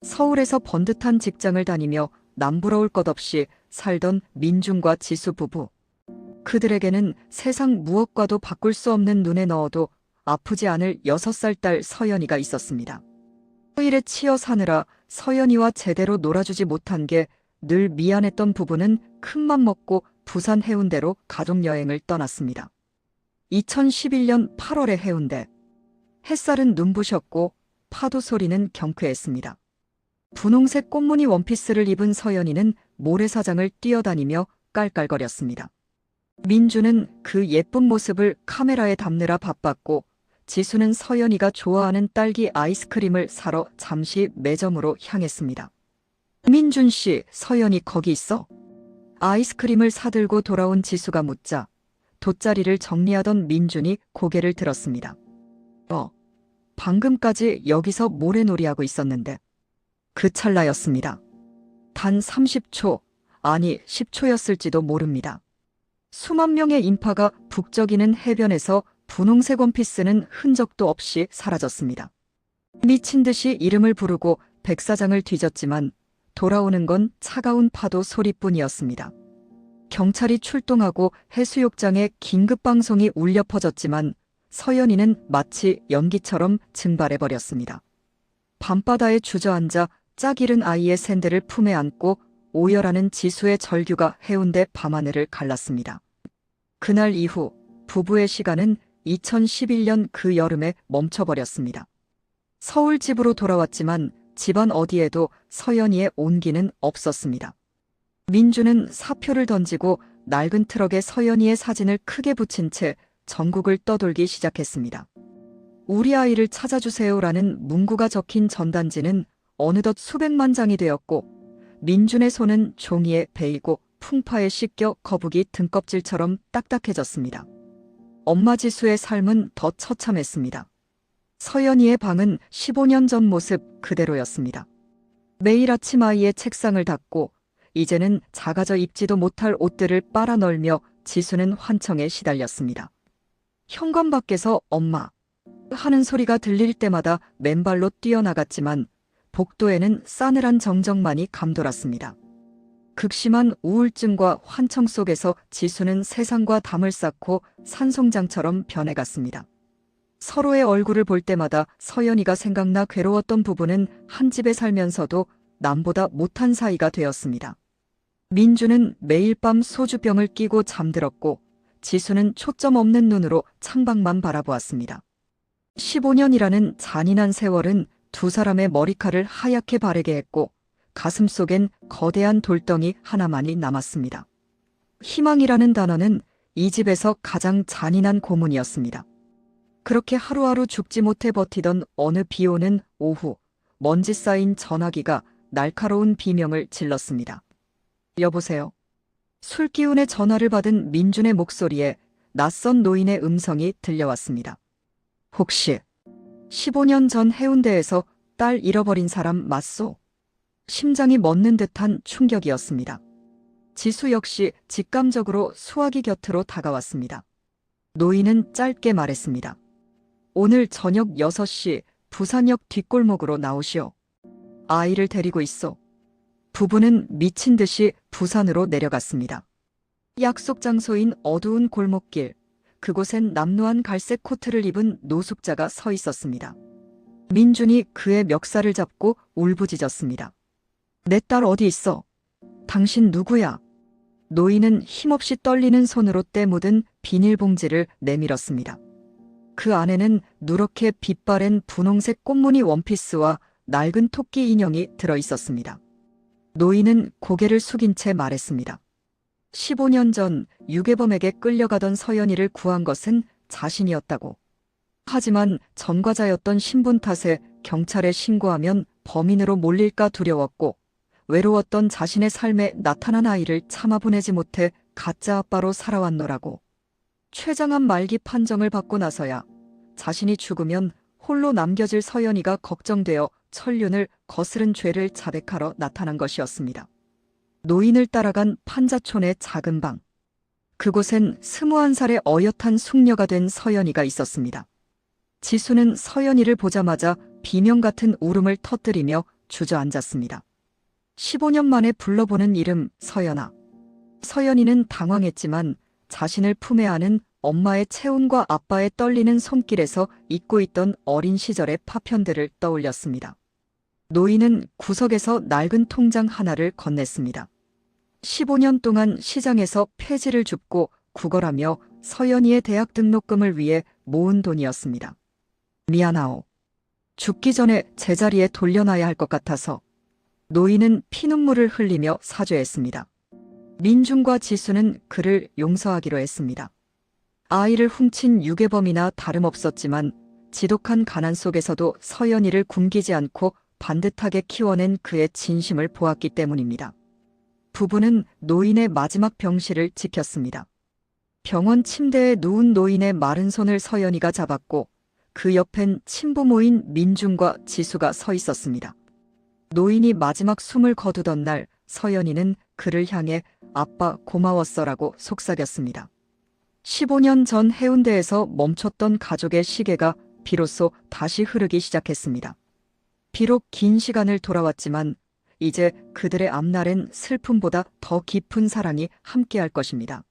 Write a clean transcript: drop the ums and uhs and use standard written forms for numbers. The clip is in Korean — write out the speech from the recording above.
서울에서 번듯한 직장을 다니며 남부러울 것 없이 살던 민준과 지수 부부. 그들에게는 세상 무엇과도 바꿀 수 없는 눈에 넣어도 아프지 않을 6살 딸 서연이가 있었습니다. 일에 치여 사느라 서연이와 제대로 놀아주지 못한 게 늘 미안했던 부부는 큰맘 먹고 부산 해운대로 가족여행을 떠났습니다. 2011년 8월의 해운대. 햇살은 눈부셨고 파도 소리는 경쾌했습니다. 분홍색 꽃무늬 원피스를 입은 서연이는 모래사장을 뛰어다니며 깔깔거렸습니다. 민주는 그 예쁜 모습을 카메라에 담느라 바빴고 지수는 서연이가 좋아하는 딸기 아이스크림을 사러 잠시 매점으로 향했습니다. 민준 씨, 서연이 거기 있어? 아이스크림을 사들고 돌아온 지수가 묻자 돗자리를 정리하던 민준이 고개를 들었습니다. 방금까지 여기서 모래놀이하고 있었는데. 그 찰나였습니다. 단 30초, 아니 10초였을지도 모릅니다. 수만 명의 인파가 북적이는 해변에서 분홍색 원피스는 흔적도 없이 사라졌습니다. 미친 듯이 이름을 부르고 백사장을 뒤졌지만 돌아오는 건 차가운 파도 소리뿐이었습니다. 경찰이 출동하고 해수욕장에 긴급방송이 울려 퍼졌지만 서연이는 마치 연기처럼 증발해버렸습니다. 밤바다에 주저앉아 짝 잃은 아이의 샌들을 품에 안고 오열하는 지수의 절규가 해운대 밤하늘을 갈랐습니다. 그날 이후 부부의 시간은 2011년 그 여름에 멈춰버렸습니다. 서울 집으로 돌아왔지만 집안 어디에도 서연이의 온기는 없었습니다. 민주는 사표를 던지고 낡은 트럭에 서연이의 사진을 크게 붙인 채 전국을 떠돌기 시작했습니다. 우리 아이를 찾아주세요라는 문구가 적힌 전단지는 어느덧 수백만 장이 되었고 민준의 손은 종이에 베이고 풍파에 씻겨 거북이 등껍질처럼 딱딱해졌습니다. 엄마 지수의 삶은 더 처참했습니다. 서연이의 방은 15년 전 모습 그대로였습니다. 매일 아침 아이의 책상을 닦고 이제는 작아져 입지도 못할 옷들을 빨아널며 지수는 환청에 시달렸습니다. 현관 밖에서 엄마 하는 소리가 들릴 때마다 맨발로 뛰어나갔지만 복도에는 싸늘한 정적만이 감돌았습니다. 극심한 우울증과 환청 속에서 지수는 세상과 담을 쌓고 산송장처럼 변해갔습니다. 서로의 얼굴을 볼 때마다 서연이가 생각나 괴로웠던 부부는 한 집에 살면서도 남보다 못한 사이가 되었습니다. 민주는 매일 밤 소주병을 끼고 잠들었고 지수는 초점 없는 눈으로 창밖만 바라보았습니다. 15년이라는 잔인한 세월은 두 사람의 머리칼을 하얗게 바래게 했고 가슴 속엔 거대한 돌덩이 하나만이 남았습니다. 희망이라는 단어는 이 집에서 가장 잔인한 고문이었습니다. 그렇게 하루하루 죽지 못해 버티던 어느 비오는 오후, 먼지 쌓인 전화기가 날카로운 비명을 질렀습니다. 여보세요. 술기운의 전화를 받은 민준의 목소리에 낯선 노인의 음성이 들려왔습니다. 혹시 15년 전 해운대에서 딸 잃어버린 사람 맞소? 심장이 멎는 듯한 충격이었습니다. 지수 역시 직감적으로 수화기 곁으로 다가왔습니다. 노인은 짧게 말했습니다. 오늘 저녁 6시 부산역 뒷골목으로 나오시오. 아이를 데리고 있어. 부부는 미친 듯이 부산으로 내려갔습니다. 약속 장소인 어두운 골목길, 그곳엔 남루한 갈색 코트를 입은 노숙자가 서 있었습니다. 민준이 그의 멱살을 잡고 울부짖었습니다. 내 딸 어디 있어? 당신 누구야? 노인은 힘없이 떨리는 손으로 때 묻은 비닐봉지를 내밀었습니다. 그 안에는 누렇게 빛바랜 분홍색 꽃무늬 원피스와 낡은 토끼 인형이 들어있었습니다. 노인은 고개를 숙인 채 말했습니다. 15년 전 유괴범에게 끌려가던 서연이를 구한 것은 자신이었다고. 하지만 전과자였던 신분 탓에 경찰에 신고하면 범인으로 몰릴까 두려웠고 외로웠던 자신의 삶에 나타난 아이를 참아보내지 못해 가짜 아빠로 살아왔노라고. 췌장암 말기 판정을 받고 나서야 자신이 죽으면 홀로 남겨질 서연이가 걱정되어 천륜을 거스른 죄를 자백하러 나타난 것이었습니다. 노인을 따라간 판자촌의 작은 방. 그곳엔 21살의 어엿한 숙녀가 된 서연이가 있었습니다. 지수는 서연이를 보자마자 비명 같은 울음을 터뜨리며 주저앉았습니다. 15년 만에 불러보는 이름 서연아. 서연이는 당황했지만 자신을 품에 안은 엄마의 체온과 아빠의 떨리는 손길에서 잊고 있던 어린 시절의 파편들을 떠올렸습니다. 노인은 구석에서 낡은 통장 하나를 건넸습니다. 15년 동안 시장에서 폐지를 줍고 구걸하며 서연이의 대학 등록금을 위해 모은 돈이었습니다. 미안하오. 죽기 전에 제자리에 돌려놔야 할 것 같아서. 노인은 피눈물을 흘리며 사죄했습니다. 민중과 지수는 그를 용서하기로 했습니다. 아이를 훔친 유괴범이나 다름없었지만 지독한 가난 속에서도 서연이를 굶기지 않고 반듯하게 키워낸 그의 진심을 보았기 때문입니다. 부부는 노인의 마지막 병실을 지켰습니다. 병원 침대에 누운 노인의 마른 손을 서연이가 잡았고 그 옆엔 친부모인 민중과 지수가 서 있었습니다. 노인이 마지막 숨을 거두던 날 서연이는 그를 향해 아빠 고마웠어라고 속삭였습니다. 15년 전 해운대에서 멈췄던 가족의 시계가 비로소 다시 흐르기 시작했습니다. 비록 긴 시간을 돌아왔지만 이제 그들의 앞날엔 슬픔보다 더 깊은 사랑이 함께할 것입니다.